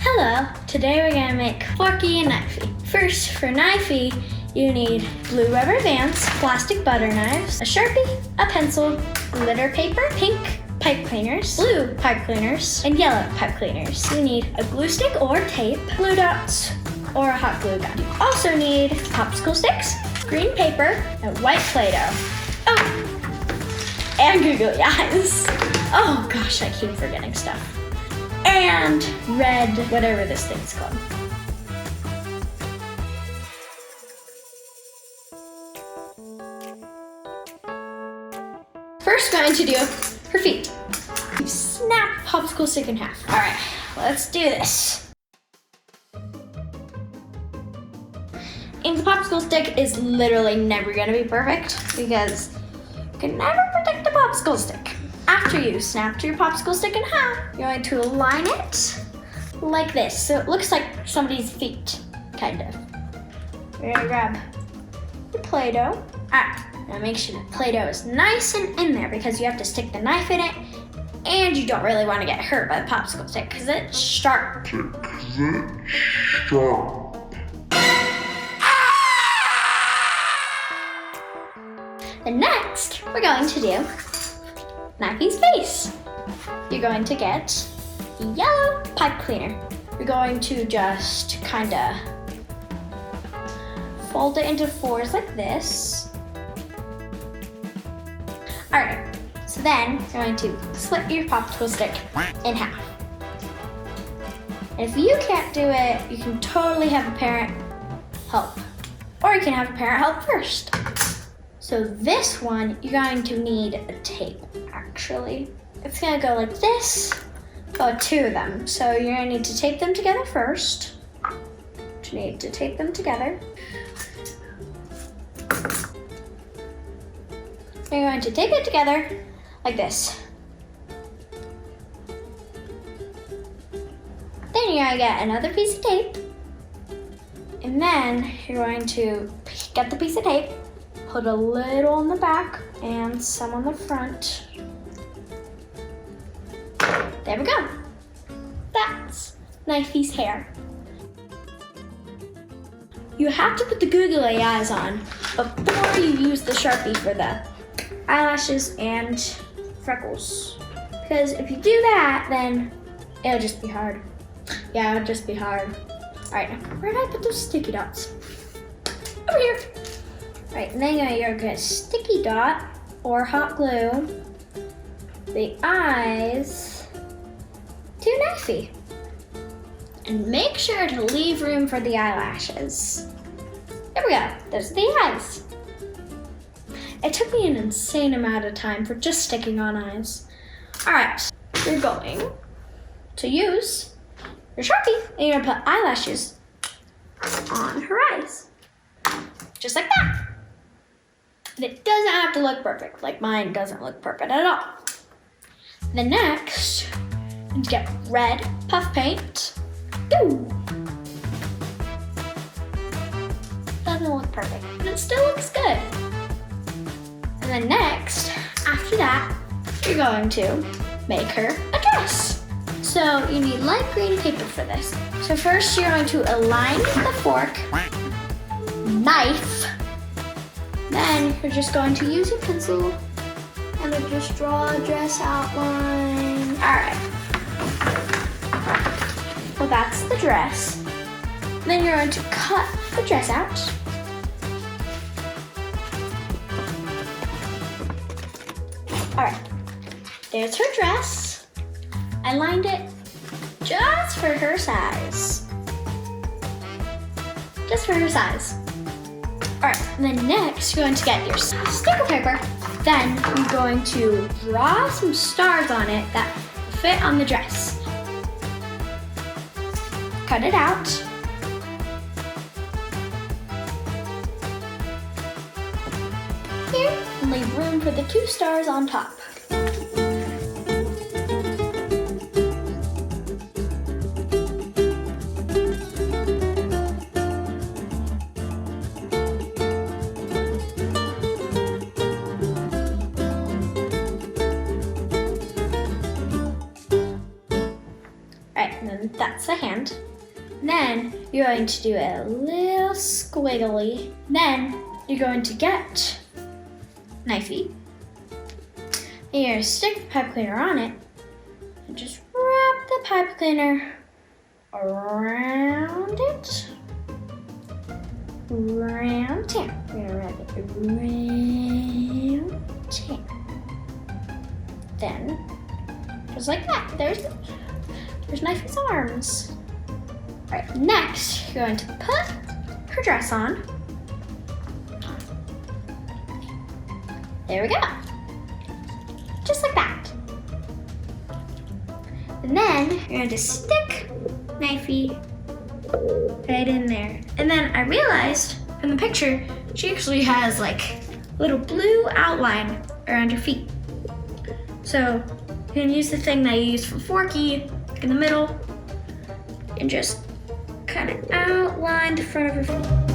Hello, today we're gonna make Forky and Knifey. First, for Knifey, you need blue rubber bands, plastic butter knives, a Sharpie, a pencil, glitter paper, pink pipe cleaners, blue pipe cleaners, and yellow pipe cleaners. You need a glue stick or tape, glue dots, or a hot glue gun. You also need popsicle sticks, green paper, and white Play-Doh. Oh, and googly eyes. Oh gosh, I keep forgetting stuff. And red, whatever this thing's called. First, going to do her feet. You snap popsicle stick in half. All right, let's do this. And the popsicle stick is literally never gonna be perfect because you can never protect the popsicle stick. After you snapped your popsicle stick in half, you're going to align it like this. So it looks like somebody's feet, kind of. You're gonna grab your Play-Doh. Now make sure the Play-Doh is nice and in there because you have to stick the knife in it and you don't really want to get hurt by the popsicle stick because it's sharp. Then next, we're going to do Knifey's face. You're going to get the yellow pipe cleaner. You're going to just kind of fold it into fours like this. All right, so then you're going to split your popsicle stick in half. And if you can't do it, you can totally have a parent help. Or you can have a parent help first. So this one, you're going to need a tape, actually. It's gonna go like this, two of them. So you're gonna need to tape them together first. You need to tape them together. You're going to tape it together like this. Then you're gonna get another piece of tape. And then you're going to get the piece of tape, put a little on the back and some on the front. There we go. That's Knifey's hair. You have to put the googly eyes on before you use the Sharpie for the eyelashes and freckles. Because if you do that, then it'll just be hard. Yeah, it'll just be hard. All right, where did I put those sticky dots? Over here. Right, and then you're gonna get sticky dot or hot glue the eyes to Knifey. And make sure to leave room for the eyelashes. There we go, those are the eyes. It took me an insane amount of time for just sticking on eyes. All right, you're going to use your Sharpie and you're gonna put eyelashes on her eyes. Just like that. And it doesn't have to look perfect, like mine doesn't look perfect at all. Then next, you get red puff paint. Ooh. Doesn't look perfect, but it still looks good. And then next, after that, you're going to make her a dress. So you need light green paper for this. So first you're going to align the fork, knife, then you're just going to use your pencil and then just draw a dress outline. All right. Well, that's the dress. Then you're going to cut the dress out. All right. There's her dress. I lined it just for her size. Just for her size. All right, and then next you're going to get your sticker paper. Then you're going to draw some stars on it that fit on the dress. Cut it out. Here, and leave room for the 2 stars on top. And then that's that's the hand. Then you're going to do a little squiggly. Then you're going to get Knifey. And you're going to stick the pipe cleaner on it and just wrap the pipe cleaner around it. Around here. We're gonna wrap it around here. Then, just like that, there's Knifey's arms. All right, next, you're going to put her dress on. There we go. Just like that. And then, you're going to stick Knifey right in there. And then I realized from the picture, she actually has like a little blue outline around her feet. So you can use the thing that you use for Forky in the middle and just kind of outline the front of her feet.